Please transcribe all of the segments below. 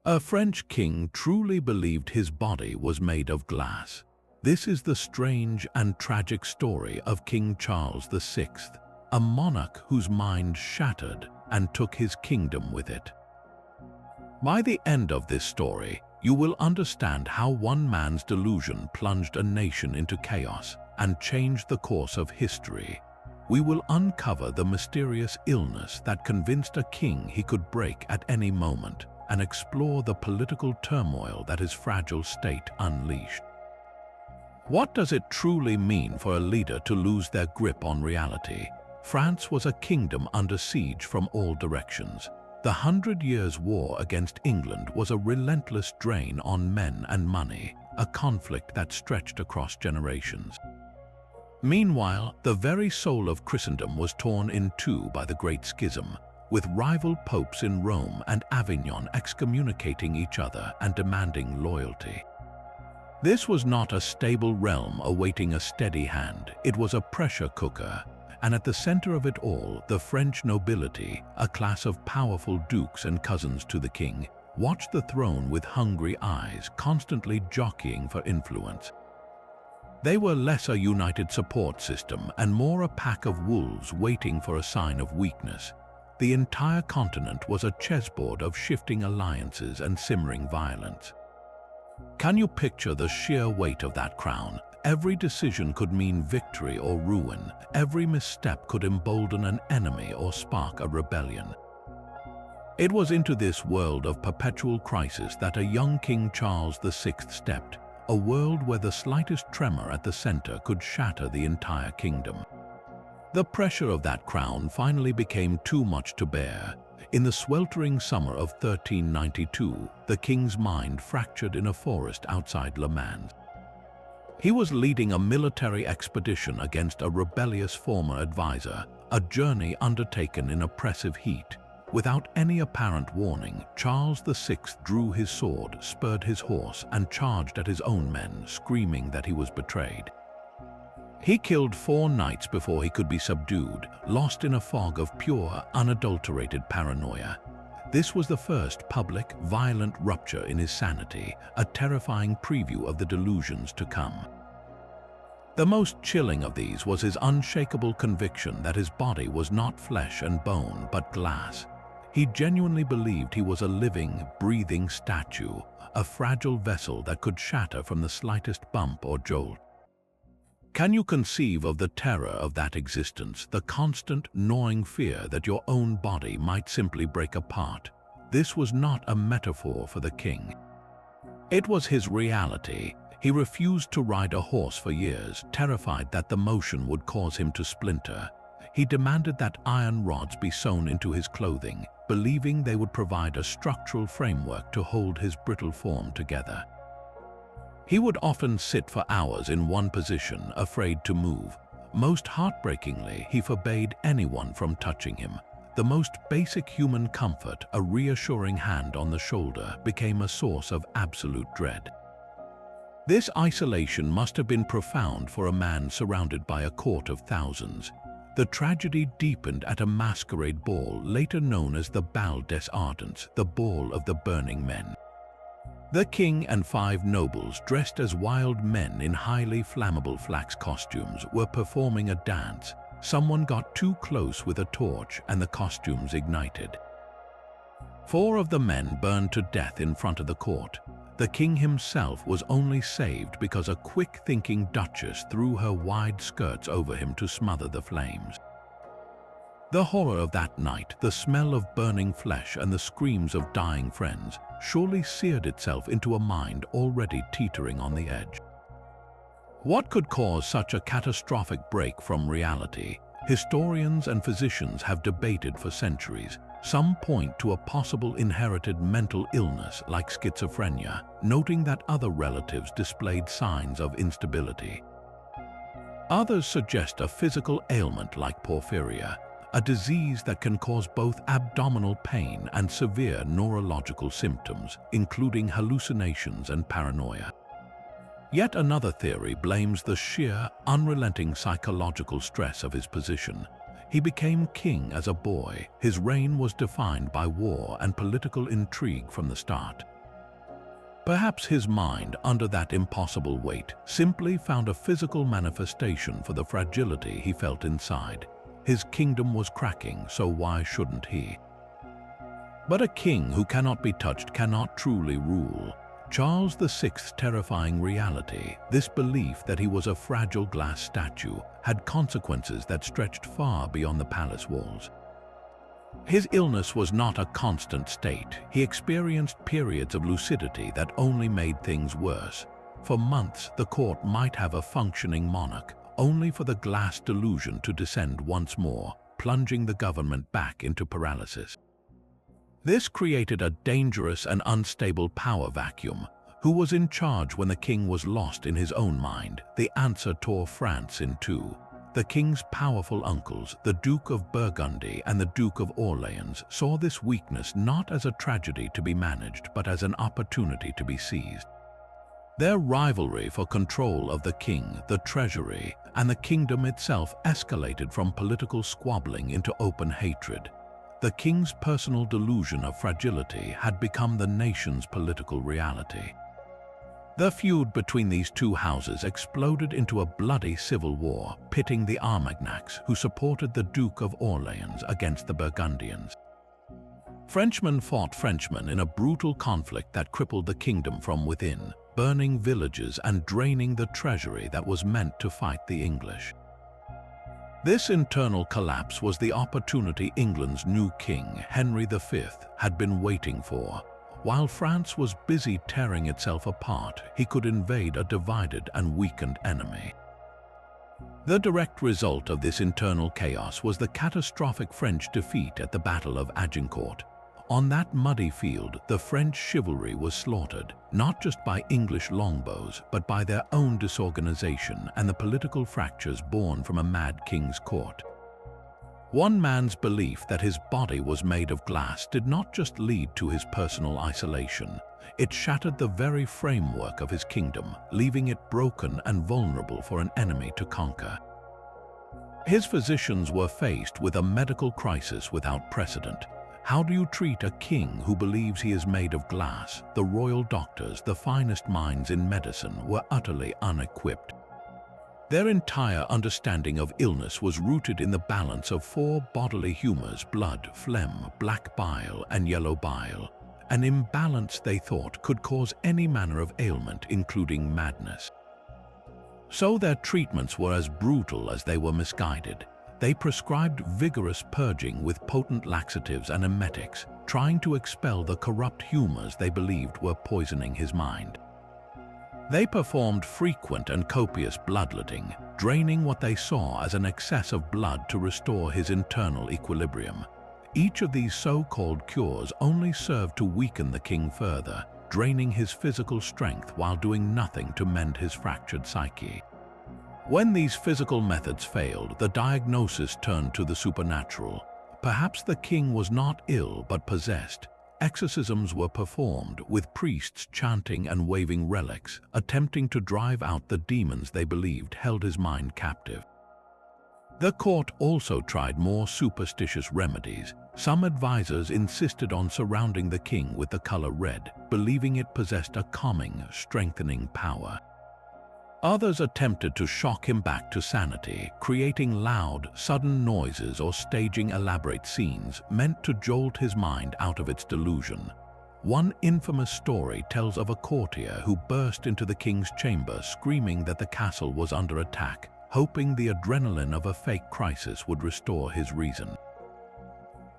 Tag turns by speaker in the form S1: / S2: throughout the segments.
S1: A French king truly believed his body was made of glass. This is the strange and tragic story of King Charles VI, a monarch whose mind shattered and took his kingdom with it. By the end of this story, you will understand how one man's delusion plunged a nation into chaos and changed the course of history. We will uncover the mysterious illness that convinced a king he could break at any moment and explore the political turmoil that his fragile state unleashed. What does it truly mean for a leader to lose their grip on reality? France was a kingdom under siege from all directions. The 100 Years' War against England was a relentless drain on men and money, a conflict that stretched across generations. Meanwhile, the very soul of Christendom was torn in two by the Great Schism, with rival popes in Rome and Avignon excommunicating each other and demanding loyalty. This was not a stable realm awaiting a steady hand, it was a pressure cooker, and at the center of it all, the French nobility, a class of powerful dukes and cousins to the king, watched the throne with hungry eyes, constantly jockeying for influence. They were less a united support system and more a pack of wolves waiting for a sign of weakness. The entire continent was a chessboard of shifting alliances and simmering violence. Can you picture the sheer weight of that crown? Every decision could mean victory or ruin. Every misstep could embolden an enemy or spark a rebellion. It was into this world of perpetual crisis that a young King Charles VI stepped, a world where the slightest tremor at the center could shatter the entire kingdom. The pressure of that crown finally became too much to bear. In the sweltering summer of 1392, the king's mind fractured in a forest outside Le Mans. He was leading a military expedition against a rebellious former advisor, a journey undertaken in oppressive heat. Without any apparent warning, Charles VI drew his sword, spurred his horse, and charged at his own men, screaming that he was betrayed. He killed 4 knights before he could be subdued, lost in a fog of pure, unadulterated paranoia. This was the first public, violent rupture in his sanity, a terrifying preview of the delusions to come. The most chilling of these was his unshakable conviction that his body was not flesh and bone but glass. He genuinely believed he was a living, breathing statue, a fragile vessel that could shatter from the slightest bump or jolt. Can you conceive of the terror of that existence, the constant, gnawing fear that your own body might simply break apart? This was not a metaphor for the king. It was his reality. He refused to ride a horse for years, terrified that the motion would cause him to splinter. He demanded that iron rods be sewn into his clothing, believing they would provide a structural framework to hold his brittle form together. He would often sit for hours in one position, afraid to move. Most heartbreakingly, he forbade anyone from touching him. The most basic human comfort, a reassuring hand on the shoulder, became a source of absolute dread. This isolation must have been profound for a man surrounded by a court of thousands. The tragedy deepened at a masquerade ball, later known as the Bal des Ardents, the Ball of the Burning Men. The king and 5 nobles, dressed as wild men in highly flammable flax costumes, were performing a dance. Someone got too close with a torch and the costumes ignited. 4 of the men burned to death in front of the court. The king himself was only saved because a quick-thinking duchess threw her wide skirts over him to smother the flames. The horror of that night, the smell of burning flesh and the screams of dying friends, surely seared itself into a mind already teetering on the edge. What could cause such a catastrophic break from reality? Historians and physicians have debated for centuries. Some point to a possible inherited mental illness like schizophrenia, noting that other relatives displayed signs of instability. Others suggest a physical ailment like porphyria, a disease that can cause both abdominal pain and severe neurological symptoms, including hallucinations and paranoia. Yet another theory blames the sheer, unrelenting psychological stress of his position. He became king as a boy. His reign was defined by war and political intrigue from the start. Perhaps his mind, under that impossible weight, simply found a physical manifestation for the fragility he felt inside. His kingdom was cracking, so why shouldn't he? But a king who cannot be touched cannot truly rule. Charles VI's terrifying reality, this belief that he was a fragile glass statue, had consequences that stretched far beyond the palace walls. His illness was not a constant state. He experienced periods of lucidity that only made things worse. For months, the court might have a functioning monarch, only for the glass delusion to descend once more, plunging the government back into paralysis. This created a dangerous and unstable power vacuum. Who was in charge when the king was lost in his own mind? The answer tore France in two. The king's powerful uncles, the Duke of Burgundy and the Duke of Orleans, saw this weakness not as a tragedy to be managed, but as an opportunity to be seized. Their rivalry for control of the king, the treasury, and the kingdom itself escalated from political squabbling into open hatred. The king's personal delusion of fragility had become the nation's political reality. The feud between these two houses exploded into a bloody civil war, pitting the Armagnacs, who supported the Duke of Orleans, against the Burgundians. Frenchmen fought Frenchmen in a brutal conflict that crippled the kingdom from within, burning villages and draining the treasury that was meant to fight the English. This internal collapse was the opportunity England's new king, Henry V, had been waiting for. While France was busy tearing itself apart, he could invade a divided and weakened enemy. The direct result of this internal chaos was the catastrophic French defeat at the Battle of Agincourt. On that muddy field, the French chivalry was slaughtered, not just by English longbows, but by their own disorganization and the political fractures born from a mad king's court. One man's belief that his body was made of glass did not just lead to his personal isolation. It shattered the very framework of his kingdom, leaving it broken and vulnerable for an enemy to conquer. His physicians were faced with a medical crisis without precedent. How do you treat a king who believes he is made of glass? The royal doctors, the finest minds in medicine, were utterly unequipped. Their entire understanding of illness was rooted in the balance of four bodily humors: blood, phlegm, black bile, and yellow bile. An imbalance, they thought, could cause any manner of ailment, including madness. So their treatments were as brutal as they were misguided. They prescribed vigorous purging with potent laxatives and emetics, trying to expel the corrupt humors they believed were poisoning his mind. They performed frequent and copious bloodletting, draining what they saw as an excess of blood to restore his internal equilibrium. Each of these so-called cures only served to weaken the king further, draining his physical strength while doing nothing to mend his fractured psyche. When these physical methods failed, the diagnosis turned to the supernatural. Perhaps the king was not ill but possessed. Exorcisms were performed, with priests chanting and waving relics, attempting to drive out the demons they believed held his mind captive. The court also tried more superstitious remedies. Some advisors insisted on surrounding the king with the color red, believing it possessed a calming, strengthening power. Others attempted to shock him back to sanity, creating loud, sudden noises or staging elaborate scenes meant to jolt his mind out of its delusion. One infamous story tells of a courtier who burst into the king's chamber screaming that the castle was under attack, hoping the adrenaline of a fake crisis would restore his reason.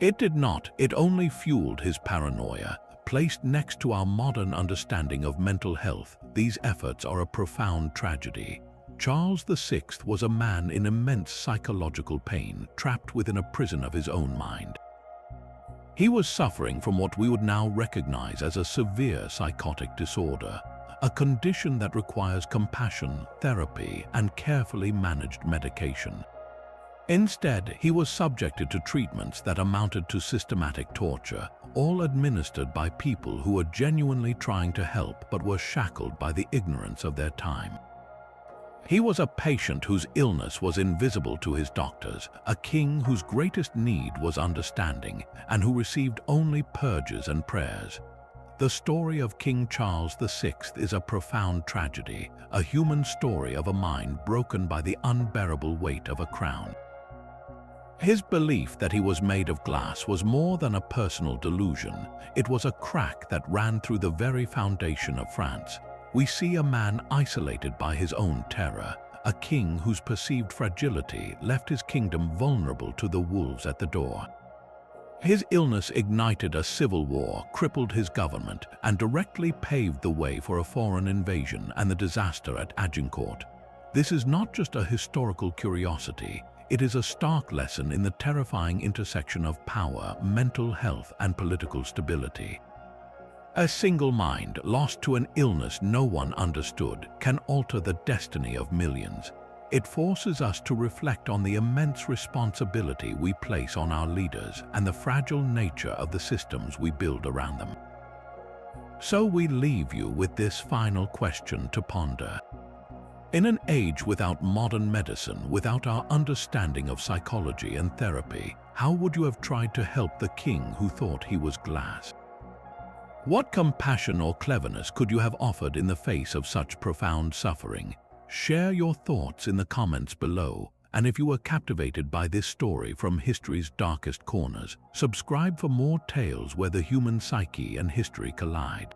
S1: It did not. It only fueled his paranoia. Placed next to our modern understanding of mental health, these efforts are a profound tragedy. Charles VI was a man in immense psychological pain, trapped within a prison of his own mind. He was suffering from what we would now recognize as a severe psychotic disorder, a condition that requires compassion, therapy, and carefully managed medication. Instead, he was subjected to treatments that amounted to systematic torture, all administered by people who were genuinely trying to help but were shackled by the ignorance of their time. He was a patient whose illness was invisible to his doctors, a king whose greatest need was understanding, and who received only purges and prayers. The story of King Charles VI is a profound tragedy, a human story of a mind broken by the unbearable weight of a crown. His belief that he was made of glass was more than a personal delusion. It was a crack that ran through the very foundation of France. We see a man isolated by his own terror, a king whose perceived fragility left his kingdom vulnerable to the wolves at the door. His illness ignited a civil war, crippled his government, and directly paved the way for a foreign invasion and the disaster at Agincourt. This is not just a historical curiosity, it is a stark lesson in the terrifying intersection of power, mental health, and political stability. A single mind, lost to an illness no one understood, can alter the destiny of millions. It forces us to reflect on the immense responsibility we place on our leaders and the fragile nature of the systems we build around them. So we leave you with this final question to ponder. In an age without modern medicine, without our understanding of psychology and therapy, how would you have tried to help the king who thought he was glass? What compassion or cleverness could you have offered in the face of such profound suffering? Share your thoughts in the comments below, and if you were captivated by this story from history's darkest corners, subscribe for more tales where the human psyche and history collide.